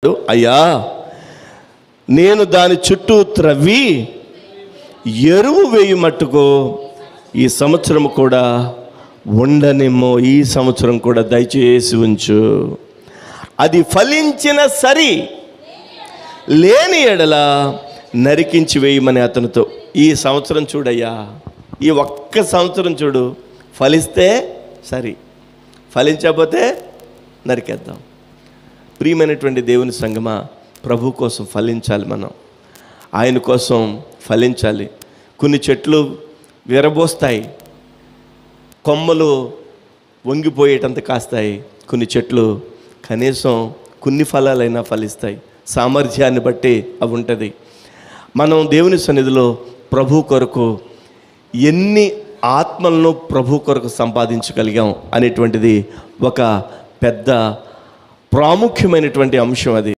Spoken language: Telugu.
అయ్యా, నేను దాని చుట్టూ త్రవ్వి ఎరువు వేయి మట్టుకు ఈ సంవత్సరం కూడా ఉండనేమో, ఈ సంవత్సరం కూడా దయచేసి ఉంచు. అది ఫలించిన సరి, లేని ఎడల నరికించి వేయమని అతనితో. ఈ సంవత్సరం చూడయ్యా, ఈ ఒక్క సంవత్సరం చూడు, ఫలిస్తే సరి, ఫలించకపోతే నరికేద్దాం. ప్రియమైనటువంటి దేవుని సంగమా, ప్రభు కోసం ఫలించాలి. మనం ఆయన కోసం ఫలించాలి. కొన్ని చెట్లు విరబోస్తాయి, కొమ్మలు వంగిపోయేటంత కాస్తాయి. కొన్ని చెట్లు కనీసం కొన్ని ఫలాలైనా ఫలిస్తాయి. సామర్థ్యాన్ని బట్టి అవి ఉంటుంది. మనం దేవుని సన్నిధిలో ప్రభు కొరకు ఎన్ని ఆత్మలను ప్రభు కొరకు సంపాదించగలిగాం అనేటువంటిది ఒక పెద్ద ప్రాముఖ్యమైనటువంటి అంశం. అది